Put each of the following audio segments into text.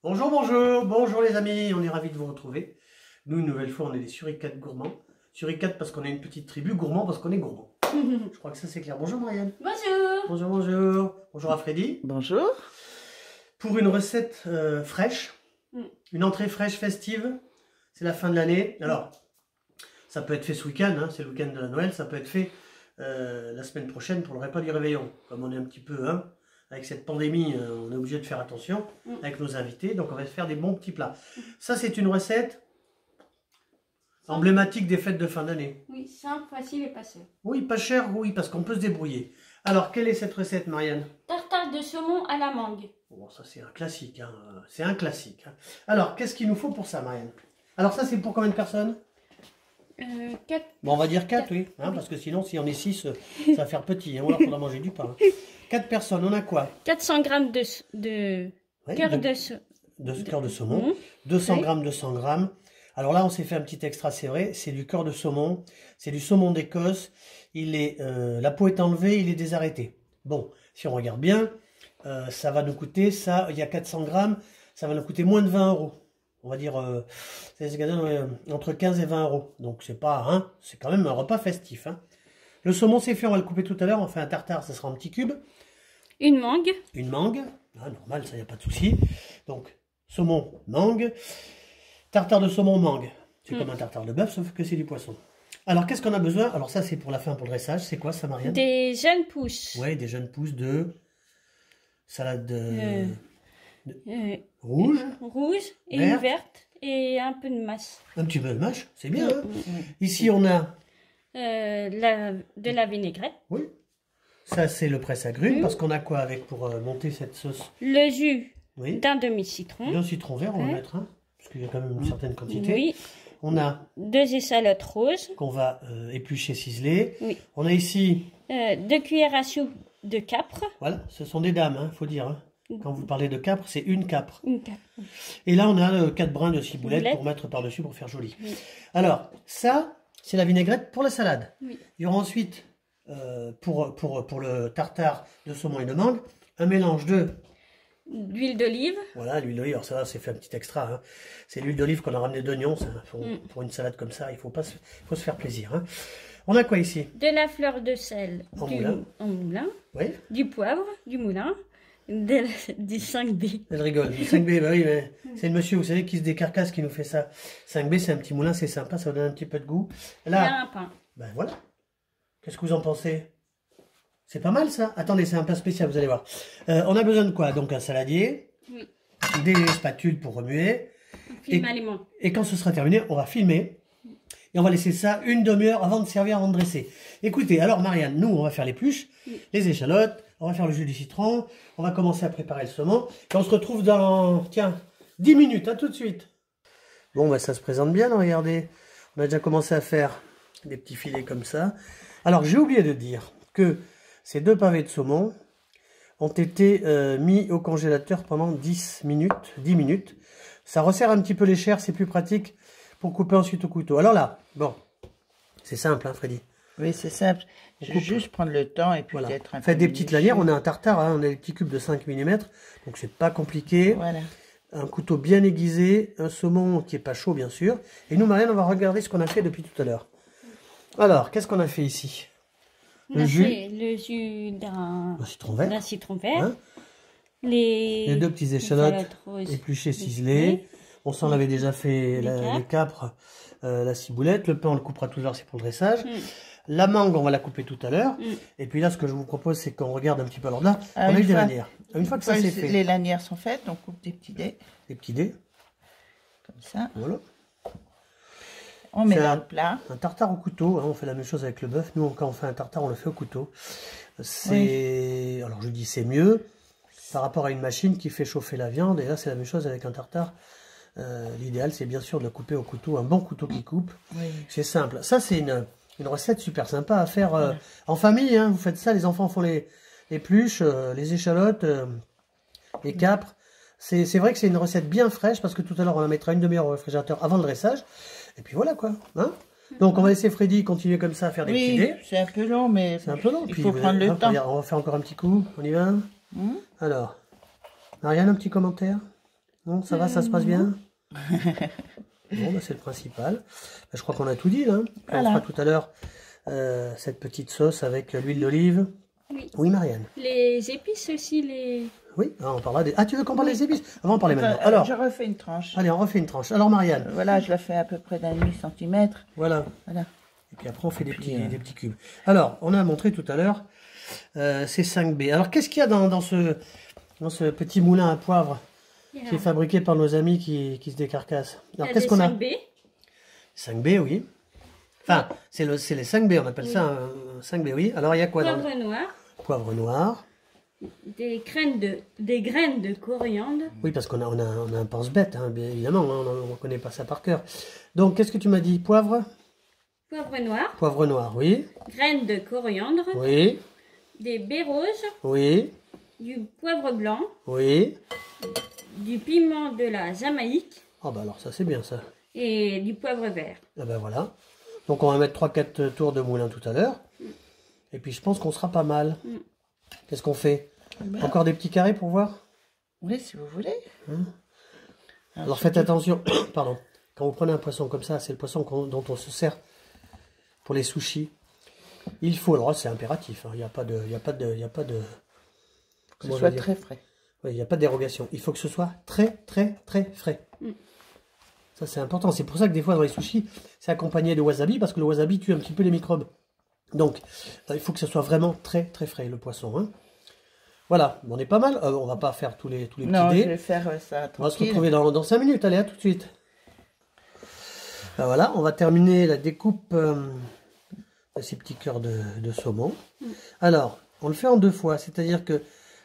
Bonjour, bonjour, bonjour les amis, on est ravis de vous retrouver. Nous, une nouvelle fois, on est les suricates gourmands. Suricates parce qu'on est une petite tribu, gourmands parce qu'on est gourmands. Je crois que ça c'est clair. Bonjour Marianne. Bonjour. Bonjour, bonjour. Bonjour à Freddy. Bonjour. Pour une recette fraîche, une entrée fraîche festive, c'est la fin de l'année. Alors, ça peut être fait ce week-end, hein, c'est le week-end de la Noël, ça peut être fait la semaine prochaine pour le repas du réveillon. Comme on est un petit peu... avec cette pandémie, on est obligé de faire attention avec nos invités. Donc, on va faire des bons petits plats. Ça, c'est une recette emblématique des fêtes de fin d'année. Oui, simple, facile et pas cher. Oui, pas cher, oui, parce qu'on peut se débrouiller. Alors, quelle est cette recette, Marianne? Tartare de saumon à la mangue. Bon, ça, c'est un classique. Hein. C'est un classique. Hein. Alors, qu'est-ce qu'il nous faut pour ça, Marianne? Alors, ça, c'est pour combien de personnes? 4. Bon, on va dire 4, oui. Hein, parce que sinon, si on est 6, ça va faire petit. Hein. Ou alors, il faudra manger du pain. 4 personnes, on a quoi? 400 grammes de cœur cœur de saumon, 200 grammes de 100 grammes. Alors là, on s'est fait un petit extra, c'est vrai, c'est du cœur de saumon, c'est du saumon d'Écosse, la peau est enlevée, il est désarrêté. Bon, si on regarde bien, ça va nous coûter, ça, il y a 400 grammes, ça va nous coûter moins de 20 €. On va dire entre 15 et 20 €. Donc c'est pas, hein, c'est quand même un repas festif. Hein. Le saumon, c'est fait, on va le couper tout à l'heure, on fait un tartare, ça sera en petits cubes. Une mangue. Une mangue, ah, normal, ça, il n'y a pas de souci. Donc, saumon, mangue. Tartare de saumon, mangue. C'est comme un tartare de bœuf, sauf que c'est du poisson. Alors, qu'est-ce qu'on a besoin? Alors, ça, c'est pour la fin, pour le dressage. C'est quoi, ça, Marianne? Des jeunes pousses. Oui, des jeunes pousses de salade rouge. Rouge et verte. une verte et un peu de masse. Un petit peu de mâche, c'est bien. Hein. Ici, on a... de la vinaigrette. Oui. Ça, c'est le presse-agrumes, parce qu'on a quoi avec pour monter cette sauce? Le jus Oui. d'un demi-citron. D'un citron vert, on va mettre un, parce qu'il y a quand même une certaine quantité. Oui. On a 2 échalotes roses. qu'on va éplucher, ciseler. Oui. On a ici... 2 cuillères à soupe de capre. Voilà, ce sont des dames, il faut dire. Hein. Quand vous parlez de capre, c'est une capre. Une capre. Et là, on a 4 brins de ciboulette pour mettre par-dessus pour faire joli. Oui. Alors, ça, c'est la vinaigrette pour la salade. Oui. Il y aura ensuite, pour le tartare de saumon et de mangue, un mélange d'huile d'olive. Voilà, l'huile d'olive, alors ça, c'est fait un petit extra. Hein. C'est l'huile d'olive qu'on a ramené d'oignons. Pour une salade comme ça, il faut se faire plaisir. Hein. On a quoi ici? De la fleur de sel en moulin. Oui. Du poivre, du moulin. Du 5B. Elle rigole. Du 5B, bah oui, mais c'est le monsieur, vous savez, qui se décarcasse, qui nous fait ça. 5B, c'est un petit moulin, c'est sympa, ça donne un petit peu de goût. Là, il y a un pain. Ben voilà. Qu'est-ce que vous en pensez? C'est pas mal, ça? Attendez, c'est un plat spécial, vous allez voir. On a besoin de quoi? Donc, un saladier. Oui. Des spatules pour remuer. Et quand ce sera terminé, on va filmer. Et on va laisser ça une demi-heure avant de servir, avant de dresser. Écoutez, alors Marianne, nous, on va faire l'épluche, les échalotes, on va faire le jus du citron, on va commencer à préparer le saumon. Et on se retrouve dans, tiens, 10 minutes, hein, tout de suite. Bon, bah, ça se présente bien, là, regardez. On a déjà commencé à faire des petits filets comme ça. Alors, j'ai oublié de dire que ces 2 pavés de saumon ont été mis au congélateur pendant 10 minutes. Ça resserre un petit peu les chairs, c'est plus pratique pour couper ensuite au couteau. Alors là, bon, c'est simple, hein, Freddy? Oui, c'est simple. Je vais juste prendre le temps et puis voilà. peut-être un peu. Faites des petites lanières, on a un tartare, hein, on a des petits cubes de 5 mm, donc c'est pas compliqué. Voilà. Un couteau bien aiguisé, un saumon qui est pas chaud, bien sûr. Et nous, Marianne, on va regarder ce qu'on a fait depuis tout à l'heure. Alors, qu'est-ce qu'on a fait ici? Le jus d'un citron vert. Hein? Les 2 petits échalotes épluchées, ciselées. On s'en avait déjà fait les capres, la ciboulette. Le pain, on le coupera tout à l'heure, c'est pour le dressage. La mangue, on va la couper tout à l'heure. Et puis là, ce que je vous propose, c'est qu'on regarde un petit peu. Alors là, on a eu des lanières. Une fois que ça c'est fait. Les lanières sont faites, on coupe des petits dés. Des petits dés. Comme ça. Voilà. On met dans le plat. Un tartare au couteau. Hein, on fait la même chose avec le bœuf. Nous, quand on fait un tartare, on le fait au couteau. C'est, alors je dis c'est mieux par rapport à une machine qui fait chauffer la viande. Et là, c'est la même chose avec un tartare. L'idéal, c'est bien sûr de le couper au couteau, un bon couteau qui coupe. Oui. C'est simple. Ça, c'est une recette super sympa à faire en famille. Hein. Vous faites ça, les enfants font les épluches, les échalotes, les capres. C'est vrai que c'est une recette bien fraîche parce que tout à l'heure, on la mettra une demi-heure au réfrigérateur avant le dressage. Et puis voilà quoi. Hein. Donc on va laisser Freddy continuer comme ça à faire des petits dés. C'est un peu long, mais c'est un peu long. Il faut prendre le temps. On va faire encore un petit coup. On y va. Alors, Marianne, un petit commentaire? Non, ça va, ça se passe bien? Bon, bah, c'est le principal. Bah, je crois qu'on a tout dit là. Voilà. On fera tout à l'heure cette petite sauce avec l'huile d'olive. Oui. Oui, Marianne. Les épices aussi, les... Oui, on parlera des... Ah, tu veux qu'on parle des épices? Avant, on parlait maintenant. Alors, je refais une tranche. Allez, on refait une tranche. Alors, Marianne. Voilà, je la fais à peu près d'un demi-centimètre. Voilà. Et puis après, on fait des petits cubes. Alors, on a montré tout à l'heure ces 5B. Alors, qu'est-ce qu'il y a dans ce petit moulin à poivre qui est fabriqué par nos amis qui se décarcassent? Alors, qu'est-ce qu'on a? 5B. 5B, oui. Enfin, c'est les 5B, on appelle ça un 5B, oui. Alors, il y a quoi Poivre noir. Poivre noir. Des graines de coriandre. Oui, parce qu'on a un pense-bête, hein, bien évidemment, hein, on ne connaît pas ça par cœur. Donc, qu'est-ce que tu m'as dit? Poivre? Poivre noir. Poivre noir, oui. Graines de coriandre. Oui. Des baies roses. Oui. Du poivre blanc. Oui. Du piment de la Jamaïque. Ah bah alors ça c'est bien ça. Et du poivre vert. Ah ben voilà. Donc on va mettre 3-4 tours de moulin tout à l'heure. Et puis je pense qu'on sera pas mal. Qu'est-ce qu'on fait? Encore des petits carrés pour voir? Oui, si vous voulez. Alors faites attention, pardon. Quand vous prenez un poisson comme ça, c'est le poisson dont on se sert pour les sushis. Il faut, alors c'est impératif, hein. Il n'y a pas de... Que ce soit très frais. Oui, il n'y a pas de dérogation. Il faut que ce soit très frais. Ça c'est important. C'est pour ça que des fois dans les sushis, c'est accompagné de wasabi, parce que le wasabi tue un petit peu les microbes. Donc, il faut que ce soit vraiment très frais le poisson. Hein. Voilà, on est pas mal. On va pas faire tous les petits dés. Non, je vais faire ça tranquille. On va se retrouver dans 5 minutes. Allez, à tout de suite. Ben voilà, on va terminer la découpe de ces petits cœurs de saumon. Alors, on le fait en 2 fois, c'est-à-dire que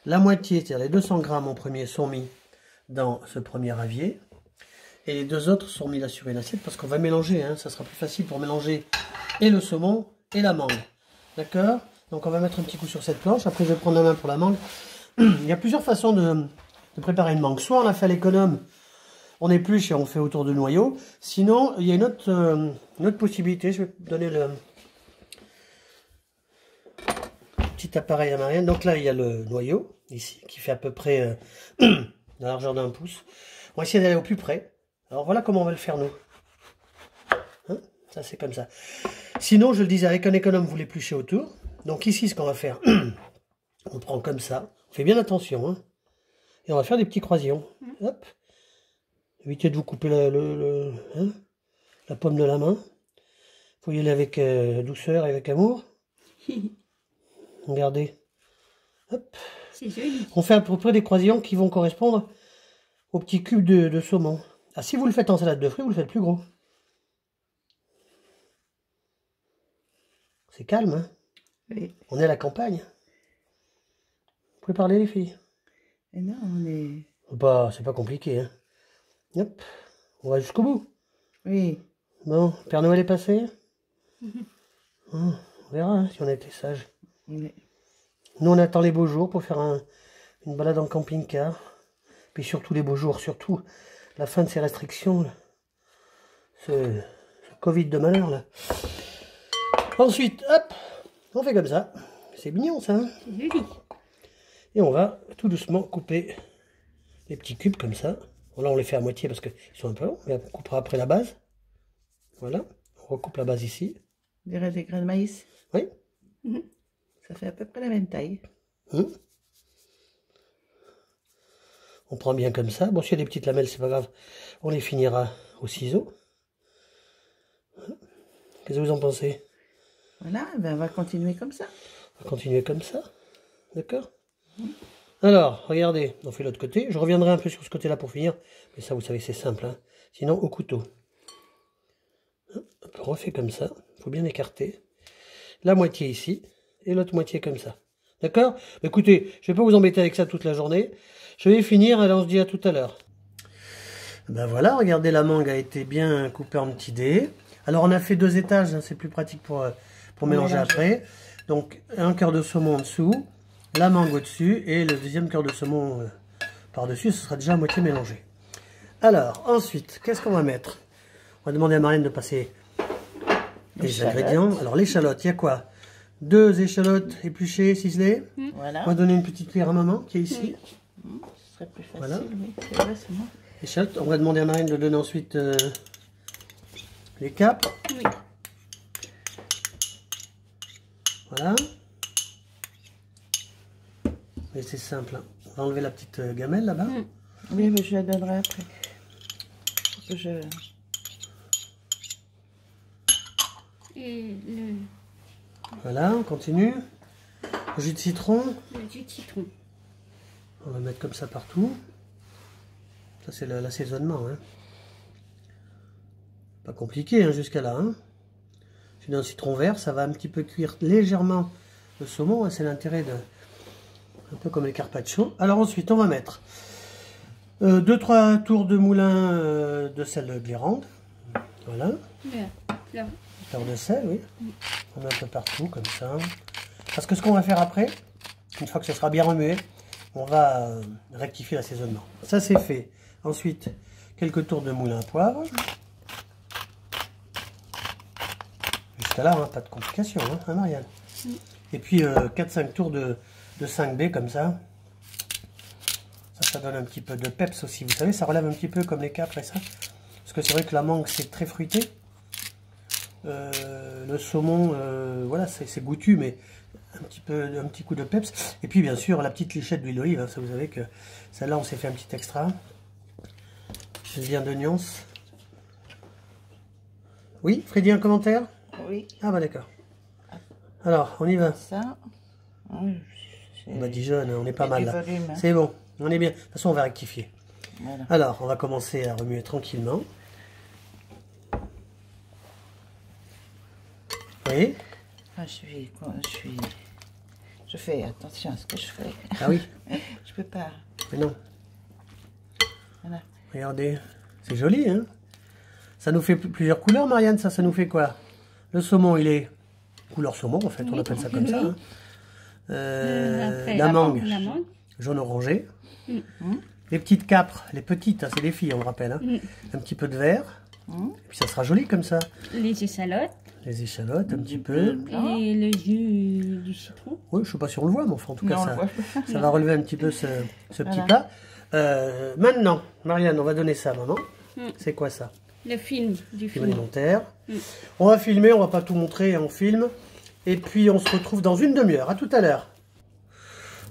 la moitié, c'est-à-dire les 200 grammes en premier, sont mis dans ce premier avier. Et les 2 autres sont mis là sur une assiette parce qu'on va mélanger. Hein, ça sera plus facile pour mélanger et le saumon et la mangue. D'accord? Donc on va mettre un petit coup sur cette planche. Après, je vais prendre la main pour la mangue. Il y a plusieurs façons de préparer une mangue. Soit on la fait à l'économe, on épluche et on fait autour de noyau. Sinon, il y a une autre possibilité. Je vais te donner le petit appareil à Marianne. Donc là, il y a le noyau, ici, qui fait à peu près la largeur d'1 pouce. On va essayer d'aller au plus près. Alors voilà comment on va le faire, nous. Hein, ça, c'est comme ça. Sinon, je le disais, avec un économe, vous l'épluchez autour. Donc ici, ce qu'on va faire, on prend comme ça. On fait bien attention. Hein, et on va faire des petits croisillons. Hop. Évitez de vous couper la paume de la main. Il faut y aller avec douceur et avec amour. Regardez. Hop. C'est joli. On fait à peu près des croisillons qui vont correspondre aux petits cubes de saumon. Ah, si vous le faites en salade de fruits, vous le faites plus gros. C'est calme, hein? Oui. On est à la campagne. Vous pouvez parler, les filles? Et non, on est... Bah, c'est pas compliqué, hein? Hop. On va jusqu'au bout. Oui. Bon, Père Noël est passé? On verra hein, si on a été sage. Oui. Nous, on attend les beaux jours pour faire une balade en camping-car. Puis surtout les beaux jours, surtout la fin de ces restrictions. Là. Ce Covid de malheur, là. Ensuite, hop, on fait comme ça. C'est mignon, ça. Hein, c'est joli. et on va tout doucement couper les petits cubes comme ça. Bon, là, on les fait à moitié parce qu'ils sont un peu longs. Mais on coupera après la base. Voilà. On recoupe la base ici. On dirait des grains de maïs. Oui. Ça fait à peu près la même taille. On prend bien comme ça. Bon, s'il y a des petites lamelles, c'est pas grave. On les finira au ciseau. Qu'est-ce que vous en pensez? Voilà, ben on va continuer comme ça. On va continuer comme ça. D'accord? Alors, regardez, on fait l'autre côté. Je reviendrai un peu sur ce côté-là pour finir. Mais ça, vous savez, c'est simple. Hein. Sinon, au couteau. On refait comme ça. Il faut bien écarter. La moitié ici. Et l'autre moitié comme ça. D'accord? Écoutez, je ne vais pas vous embêter avec ça toute la journée. Je vais finir, alors on se dit à tout à l'heure. Ben voilà, regardez, la mangue a été bien coupée en petits dés. Alors on a fait 2 étages, hein, c'est plus pratique pour mélanger après. Donc un cœur de saumon en dessous, la mangue au-dessus et le deuxième cœur de saumon par-dessus, ce sera déjà à moitié mélangé. Alors ensuite, qu'est-ce qu'on va mettre? On va demander à Marianne de passer les ingrédients. Alors l'échalote, il y a quoi? 2 échalotes épluchées, ciselées. Voilà. On va donner une petite cuillère à maman qui est ici. Ce serait plus facile. Voilà. Oui, c'est vrai, c'est bon. échalotes. On va demander à Marine de donner ensuite les capres. Oui. Voilà. Mais c'est simple. Hein. On va enlever la petite gamelle là-bas. Oui, mais je la donnerai après. Et le... Voilà, on continue. Le jus de citron. Le jus de citron. On va mettre comme ça partout. Ça c'est l'assaisonnement. Hein. Pas compliqué hein, jusqu'à là. Hein. C'est d'un citron vert, ça va un petit peu cuire légèrement le saumon. Hein, c'est l'intérêt de... Un peu comme les carpaccio. Alors ensuite on va mettre 2-3 tours de moulin de sel de Guérande. Voilà. Là. Fleur de sel, oui. On met un peu partout comme ça. Parce que ce qu'on va faire après, une fois que ce sera bien remué, on va rectifier l'assaisonnement. Ça c'est fait. Ensuite, quelques tours de moulin à poivre. Jusqu'à là, hein, pas de complications, hein, Marianne. Et puis 4-5 tours de 5B comme ça. Ça donne un petit peu de peps aussi. Vous savez, ça relève un petit peu comme les capres et ça. Parce que c'est vrai que la mangue, c'est très fruité. Le saumon, voilà, c'est goûtu, mais un petit coup de peps. Et puis, bien sûr, la petite lichette d'huile d'olive. Hein, ça, vous savez que celle-là, on s'est fait un petit extra. Je viens de nuance. Oui, Freddy, un commentaire? Oui. Ah, bah d'accord. Alors, on y va. Ça. On va Dijon, on est pas mal là. Hein. C'est bon, on est bien. De toute façon, on va rectifier. Voilà. Alors, on va commencer à remuer tranquillement. Oui. Ah, je fais attention à ce que je fais. Ah oui. Je peux pas. Mais non. Voilà. Regardez, c'est joli, hein. Ça nous fait plusieurs couleurs, Marianne. Ça nous fait quoi? Le saumon, il est couleur saumon, en fait. On appelle ça comme ça. Hein. La mangue, jaune orangé. Les petites capres, les petites, hein, c'est les filles, on le rappelle. Hein. Un petit peu de vert. Et puis ça sera joli comme ça. Les échalotes. Les échalotes, un petit peu. Et le jus du citron. Oui, je ne sais pas si on le voit, mais enfin, en tout cas, Non, ça va relever un petit peu ce petit plat. Maintenant, Marianne, on va donner ça à maman. C'est quoi ça? Le film du film. Alimentaire. On va filmer, on va pas tout montrer, on filme. Et puis, on se retrouve dans une demi-heure. À tout à l'heure.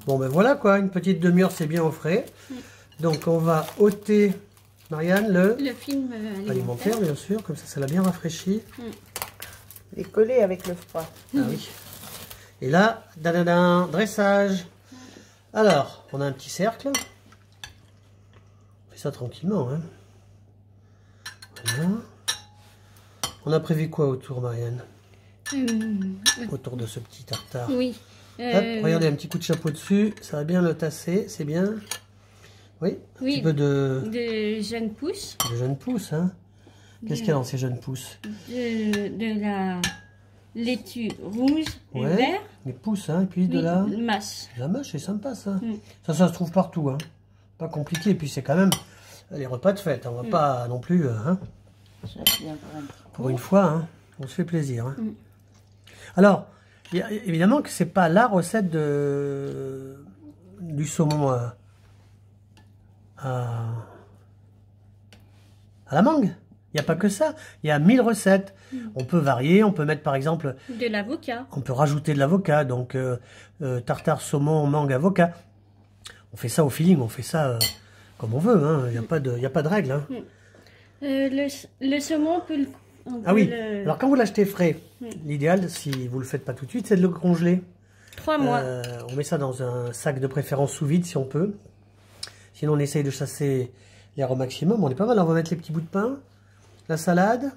Bon, ben voilà quoi, une petite demi-heure, c'est bien au frais. Donc, on va ôter, Marianne, le film alimentaire, bien sûr. Comme ça l'a bien rafraîchi. Il est collé avec le froid. Ah oui. Et là, dressage. Alors, on a un petit cercle. On fait ça tranquillement. Hein. Voilà. On a prévu quoi autour, Marianne? Autour de ce petit tartare. Oui. Hop, regardez, un petit coup de chapeau dessus. Ça va bien le tasser, c'est bien. Oui, un petit peu de jeunes pousses. De jeunes pousses, hein. Qu'est-ce qu'il y a dans ces jeunes pousses? De la laitue rouge et vert. Les pousses, hein, et puis de la mâche. La mâche, c'est sympa ça. Ça se trouve partout, hein. Pas compliqué, et puis c'est quand même les repas de fête. On va pas non plus, hein. Pour une fois, hein, on se fait plaisir. Hein. Alors, évidemment que c'est pas la recette du saumon à la mangue. Il n'y a pas que ça. Il y a 1000 recettes. On peut varier. On peut mettre par exemple... De l'avocat. On peut rajouter de l'avocat. Donc, tartare, saumon, mangue, avocat. On fait ça au feeling. On fait ça comme on veut. Hein. Il n'y a pas de règle. Hein. Le saumon, ah oui. Alors, quand vous l'achetez frais, l'idéal, si vous ne le faites pas tout de suite, c'est de le congeler. 3 mois. On met ça dans un sac de préférence sous vide si on peut. Sinon, on essaye de chasser l'air au maximum. On est pas mal. On va mettre les petits bouts de pain. La salade.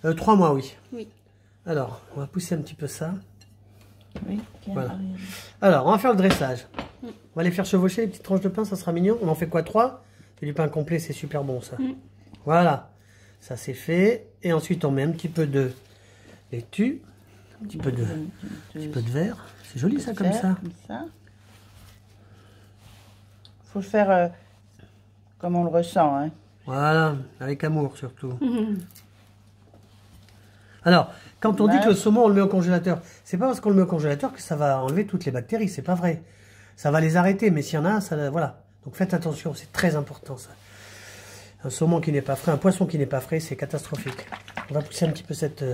3 mois, oui. Oui. Alors, on va pousser un petit peu ça. Oui. Voilà. Alors, on va faire le dressage. On va les faire chevaucher, les petites tranches de pain, ça sera mignon. On en fait quoi, 3? C'est du pain complet, c'est super bon, ça. Voilà. Ça, c'est fait. Et ensuite, on met un petit peu de laitue. Un petit peu de verre. C'est joli, ça, comme ça. Faut le faire comme on le ressent, hein. Voilà, avec amour, surtout. Alors, quand on dit que le saumon, on le met au congélateur, c'est pas parce qu'on le met au congélateur que ça va enlever toutes les bactéries, c'est pas vrai. Ça va les arrêter, mais s'il y en a, ça, voilà. Donc faites attention, c'est très important ça. Un saumon qui n'est pas frais, un poisson qui n'est pas frais, c'est catastrophique. On va pousser un petit peu cette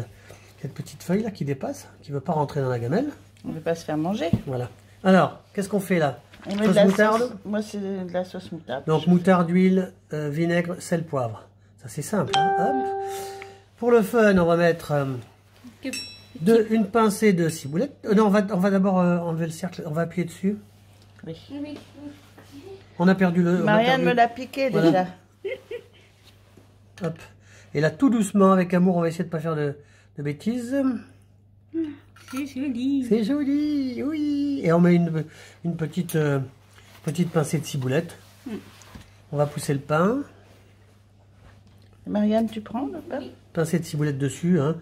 petite feuille là qui dépasse, qui ne veut pas rentrer dans la gamelle. On ne veut pas se faire manger. Voilà. Alors, qu'est-ce qu'on fait là? On met de la moutarde. Moi, c'est de la sauce moutarde. Donc, moutarde, huile, vinaigre, sel, poivre. Ça, c'est simple. Hein. Hop. Pour le fun, on va mettre une pincée de ciboulette. Non, on va d'abord enlever le cercle. On va appuyer dessus. Oui. On a perdu le... Marianne me l'a piqué déjà. Hop. Et là, tout doucement, avec amour, on va essayer de ne pas faire de bêtises. C'est joli. C'est joli, oui. Et on met une petite pincée de ciboulette. On va pousser le pain. Marianne, tu prends le pain? Pincée de ciboulette dessus. Hein.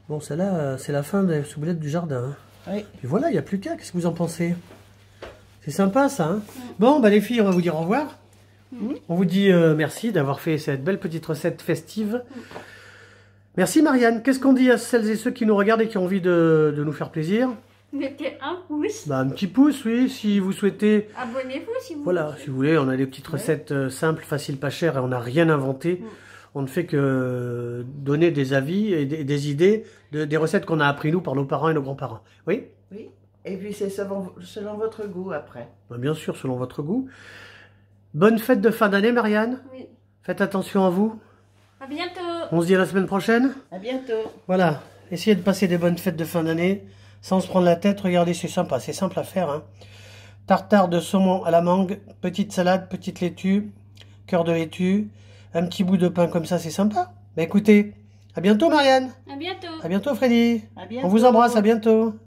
Bon, celle-là, c'est la fin des ciboulettes du jardin. Hein. Oui. Et voilà, il n'y a plus qu'à. Qu'est-ce que vous en pensez? C'est sympa, ça. Hein. Bon, bah les filles, on va vous dire au revoir. On vous dit merci d'avoir fait cette belle petite recette festive. Merci Marianne. Qu'est-ce qu'on dit à celles et ceux qui nous regardent et qui ont envie de nous faire plaisir? Mettez un pouce. Bah, un petit pouce, oui, si vous souhaitez. Abonnez-vous si vous voulez. Voilà, si vous voulez, on a des petites recettes simples, faciles, pas chères et on n'a rien inventé. On ne fait que donner des avis et des idées, des recettes qu'on a appris nous par nos parents et nos grands-parents. Oui? Oui. Et puis c'est selon votre goût après. Bah, bien sûr, selon votre goût. Bonne fête de fin d'année, Marianne. Oui. Faites attention à vous. À bientôt. On se dit à la semaine prochaine. À bientôt. Voilà. Essayez de passer des bonnes fêtes de fin d'année sans se prendre la tête. Regardez, c'est sympa. C'est simple à faire. Hein. Tartare de saumon à la mangue. Petite salade, petite laitue. Cœur de laitue. Un petit bout de pain comme ça, c'est sympa. Bah écoutez, à bientôt Marianne. À bientôt. À bientôt Freddy. À bientôt. On vous embrasse, à bientôt.